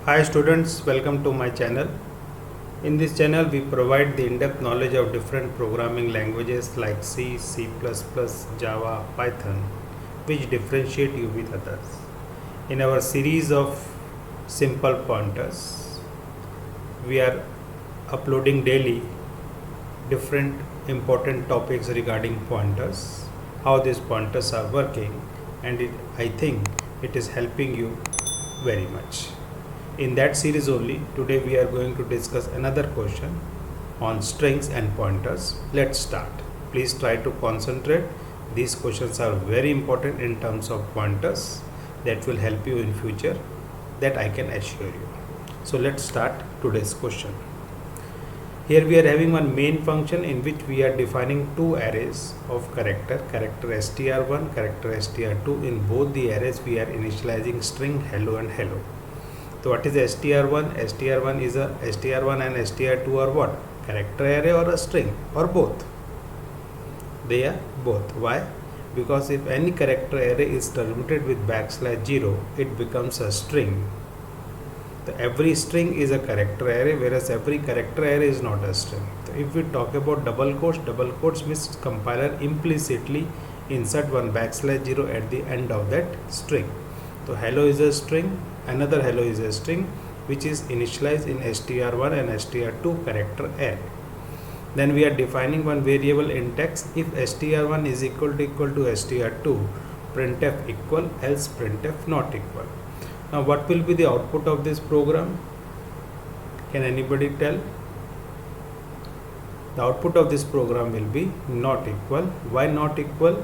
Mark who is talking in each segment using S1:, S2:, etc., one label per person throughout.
S1: Hi students, welcome to my channel. In this channel we provide the in-depth knowledge of different programming languages like C, C++, Java, Python, which differentiate you with others. In our series of simple pointers, we are uploading daily different important topics regarding pointers, how these pointers are working, and I think it is helping you very much. In that series only, today we are going to discuss another question on strings and pointers. Let's start. Please try to concentrate. These questions are very important in terms of pointers that will help you in future, that I can assure you. So let's start today's question. Here we are having one main function in which we are defining two arrays of character str1, character str2. In both the arrays we are initializing string hello and hello. So what is str1? str1 is a str1 and str2 are what? Character array or a string or both? They are both. Why? Because if any character array is terminated with \0, it becomes a string. So every string is a character array, whereas every character array is not a string. So if we talk about double quotes means compiler implicitly insert one \0 at the end of that string. So hello is a string, another hello is a string which is initialized in str1 and str2 character array. Then we are defining one variable in text. If str1 is equal to str2, printf equal, else printf not equal. Now what will be the output of this program? Can anybody tell? The output of this program will be not equal. Why not equal?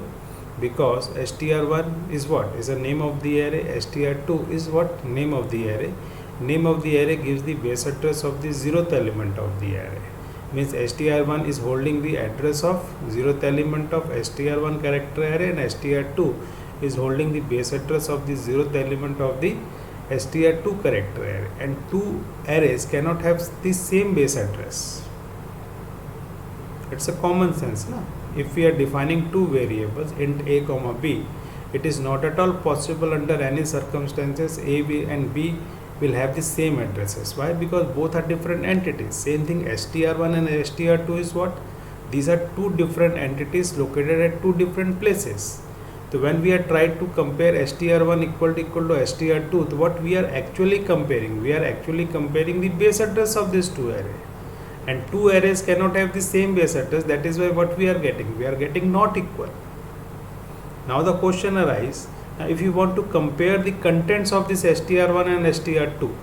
S1: Because str1 is what? Is the name of the array. str2 is what? Name of the array. Name of the array gives the base address of the 0th element of the array. Means str1 is holding the address of 0th element of str1 character array, and str2 is holding the base address of the 0th element of the str2 character array. And two arrays cannot have the same base address. It's a common sense, na? If we are defining two variables int a comma b, it is not at all possible under any circumstances a and b will have the same addresses. Why? Because both are different entities. Same thing, str1 and str2 is what? These are two different entities located at two different places. So when we are trying to compare str1 equal to str2, what we are actually comparing? We are actually comparing the base address of these two arrays. And two arrays cannot have the same base address. That is why what we are getting? We are getting not equal. Now the question arises, if you want to compare the contents of this str1 and str2,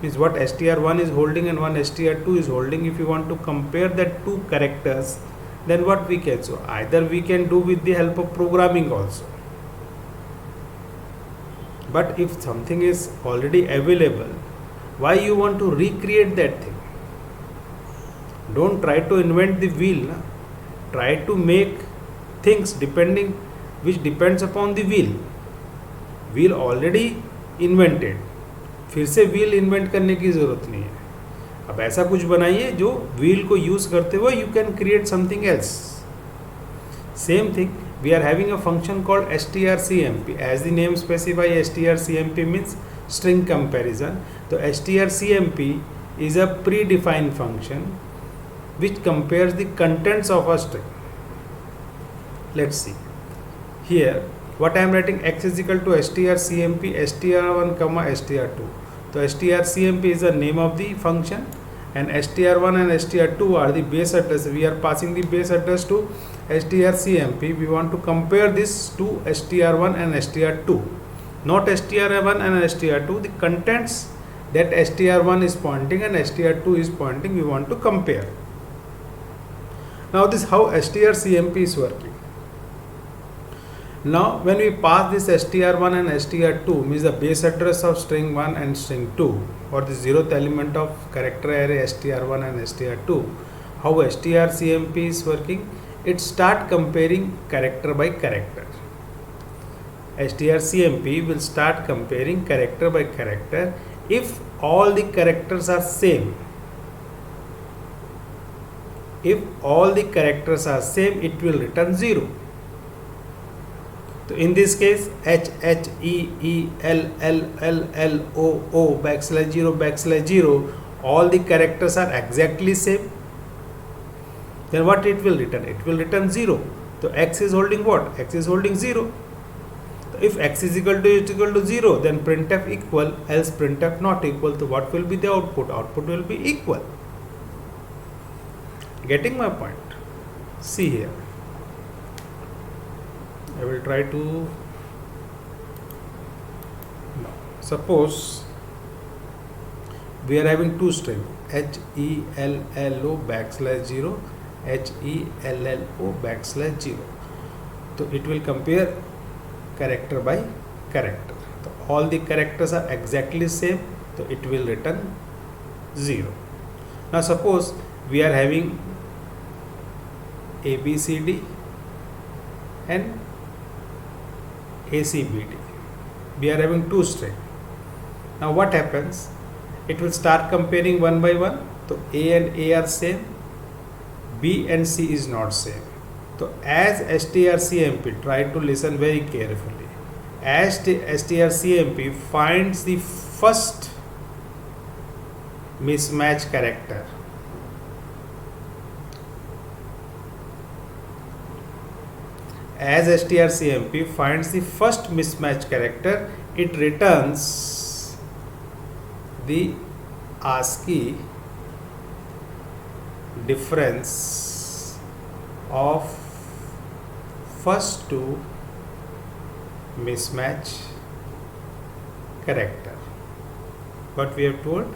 S1: means what str1 is holding and one str2 is holding, if you want to compare that two characters, then what we can? So either we can do with the help of programming also. But if something is already available, why you want to recreate that thing? Don't try to invent the wheel. Na? Try to make things which depends upon the wheel. Wheel already invented. फिर से wheel invent करने की जरूरत नहीं है. अब ऐसा कुछ बनाइए जो wheel को use करते हुए you can create something else. Same thing, we are having a function called strcmp. As the name specifies, strcmp means string comparison. So strcmp is a predefined function which compares the contents of a string. Let's see. Here, what I am writing, x is equal to strcmp str1 comma str2. So strcmp is the name of the function, and str1 and str2 are the base address. We are passing the base address to strcmp. We want to compare this to str1 and str2, not str1 and str2. The contents that str1 is pointing and str2 is pointing, we want to compare. Now this how strcmp is working. Now when we pass this str1 and str2, means the base address of string 1 and string 2, or the 0th element of character array str1 and str2, how strcmp is working? It start comparing character by character. strcmp will start comparing character by character. If all the characters are same, it will return 0. So in this case, H H E E L L L L O O \0 \0, all the characters are exactly same. Then what it will return? It will return 0. So x is holding what? X is holding 0. So if x is equal to 0, then printf equal, else printf not equal. So what will be the output? Output will be equal. Getting my point? See here. I will try to. No. Suppose we are having two strings, HELLO \0, HELLO \0. So it will compare character by character. So all the characters are exactly same. So it will return 0. Now suppose we are having ABCD and ACBD. We are having two strings. Now what happens? It will start comparing one by one. So A and A are same, B and C is not same. So as strcmp, try to listen very carefully. As strcmp finds the first mismatch character, as strcmp finds the first mismatch character, it returns the ASCII difference of first two mismatch character. What we have told,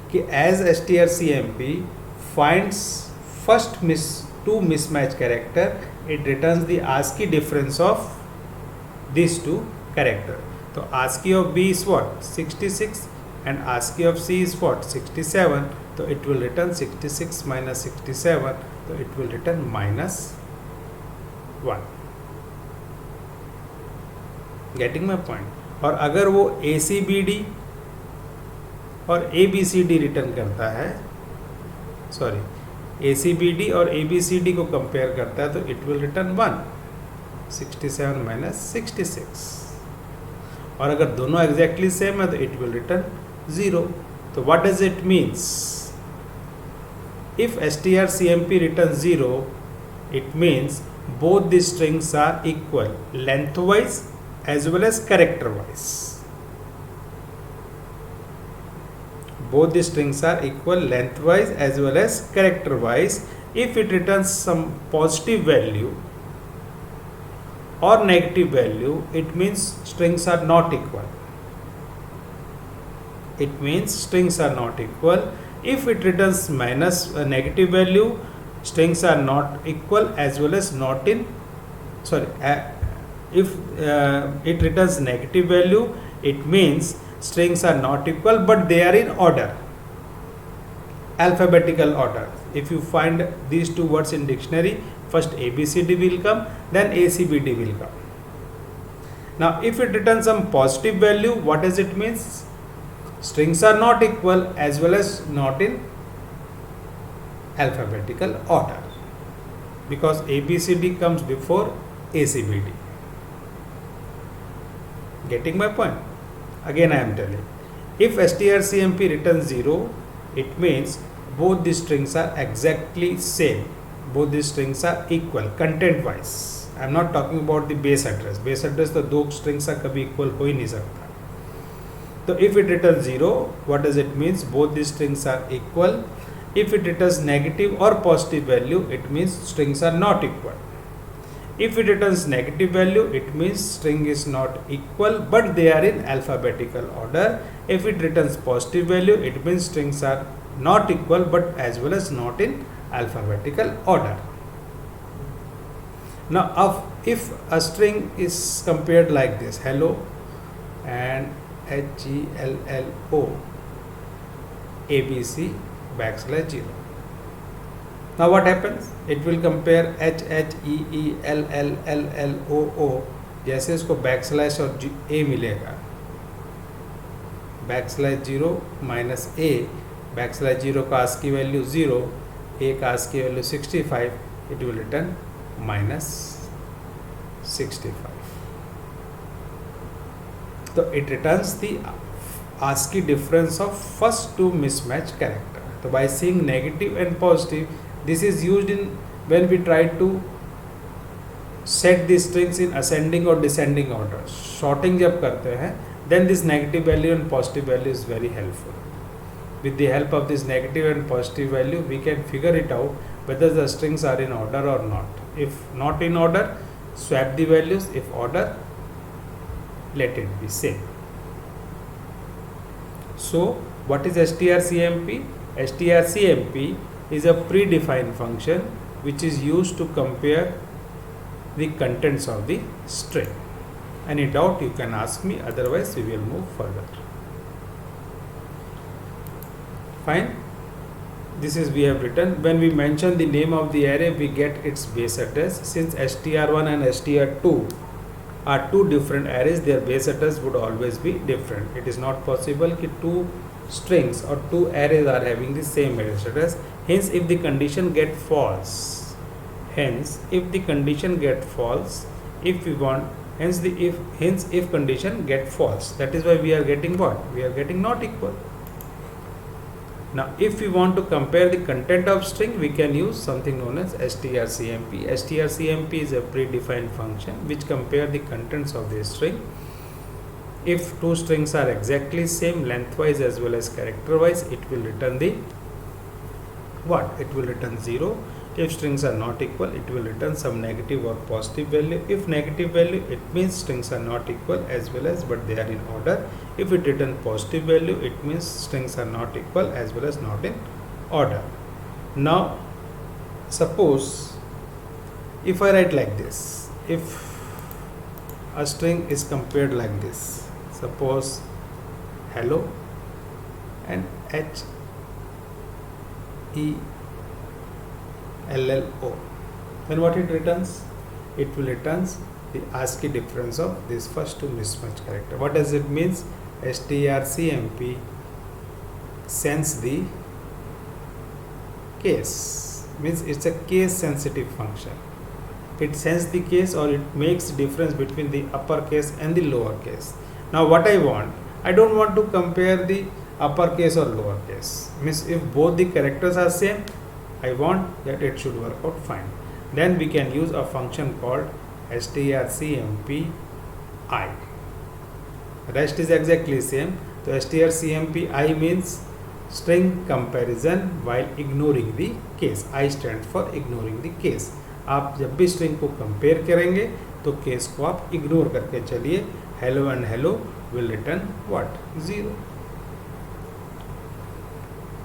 S1: कि as strcmp finds first two mismatch character, it returns the ASCII difference of these two characters. So ASCII of B is what? 66, and ASCII of C is what? 67. So it will return 66 minus 67. So it will return -1. Getting my point? और अगर वो ACBD और ABCD return करता है, sorry, ACBD और ABCD को compare करता है, तो इट विल रिटर्न 1, 67 minus 66. और अगर दोनों एग्जैक्टली सेम है तो इट विल रिटर्न 0. तो what does it means? If strcmp returns 0, it means both the strings are equal lengthwise as well as character wise. Both the strings are equal lengthwise as well as character wise. If it returns some positive value or negative value, it means strings are not equal. It means strings are not equal. If it returns minus a negative value, strings are not equal as well as not in, if it returns negative value, it means strings are not equal but they are in order, alphabetical order. If you find these two words in dictionary, first ABCD will come, then ACBD will come. Now if it returns some positive value, what does it mean? Strings are not equal as well as not in alphabetical order, because ABCD comes before ACBD. Getting my point? Again I am telling, if strcmp returns 0, it means both the strings are exactly same, both the strings are equal content wise. I am not talking about the base address. Base address तो दो strings का कभी equal हो ही नहीं सकता. So if it returns 0, what does it means? Both the strings are equal. If it returns negative or positive value, it means strings are not equal. If it returns negative value, it means string is not equal but they are in alphabetical order. If it returns positive value, it means strings are not equal but as well as not in alphabetical order. Now if a string is compared like this, hello and HELLO ABC \0. Now what happens? It will compare HHEELLLLOO. जैसे इसको backslash और A मिलेगा, \0 minus A, \0 का ASCII value 0, A का ASCII value 65, it will return -65. तो it returns the ASCII difference of first two mismatched character. So by seeing negative and positive, this is used in when we try to set the strings in ascending or descending order. Sorting जब करते हैं, then this negative value and positive value is very helpful. With the help of this negative and positive value, we can figure it out whether the strings are in order or not. If not in order, swap the values. If order, let it be same. So what is strcmp? Strcmp is a predefined function which is used to compare the contents of the string. Any doubt you can ask me, otherwise we will move further. Fine. This is we have written. When we mention the name of the array, we get its base address. Since str1 and str2 are two different arrays, their base address would always be different. It is not possible that two strings or two arrays are having the same base address. Hence, if the condition get false, if we want, if condition get false, that is why we are getting what? We are getting not equal. Now, if we want to compare the content of string, we can use something known as strcmp. Strcmp is a predefined function which compare the contents of the string. If two strings are exactly same lengthwise as well as character wise, it will return the what? It will return 0. If strings are not equal, it will return some negative or positive value. If negative value, it means strings are not equal as well as but they are in order. If it return positive value, it means strings are not equal as well as not in order. Now suppose if I write like this, if a string is compared like this, suppose hello and HELLO, then what it returns? It will returns the ASCII difference of this first two mismatched character. What does it means? strcmp sends the case, means it's a case sensitive function. It sends the case or it makes difference between the uppercase and the lowercase. Now what I want, I don't want to compare the uppercase or lowercase. Means if both the characters are same, I want that it should work out fine. Then we can use a function called strcmp I. Rest is exactly same. So strcmp I means string comparison while ignoring the case. I stands for ignoring the case. आप जब भी string को compare करेंगे तो case को आप ignore करके चलिए. Hello and hello will return what? 0.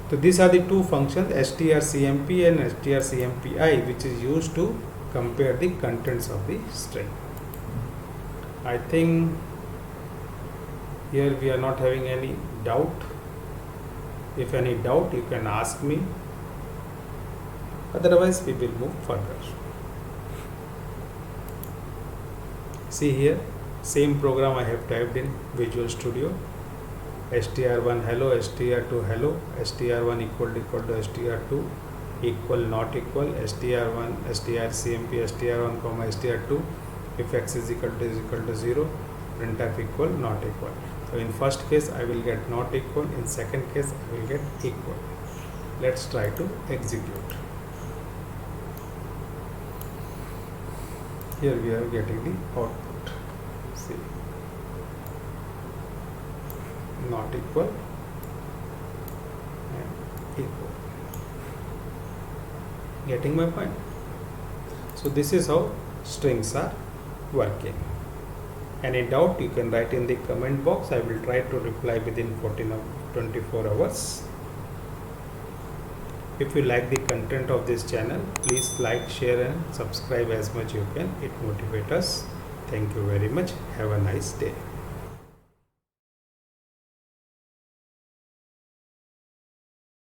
S1: So these are the two functions strcmp and strcmpi which is used to compare the contents of the string. I think here we are not having any doubt. If any doubt you can ask me, otherwise we will move further. See here, same program I have typed in Visual Studio. str1 hello, str2 hello, str1 equal to str2 equal not equal, str1 strcmp str1 comma str2, if x is equal to 0, printf equal not equal. So in first case I will get not equal, in second case I will get equal. Let's try to execute. Here we are getting the output. See, not equal and equal. Getting my point? So this is how strings are working. Any doubt you can write in the comment box. I will try to reply within 14 or 24 hours. If you like the content of this channel, please like, share and subscribe as much you can. It motivates us. Thank you very much. Have a nice day.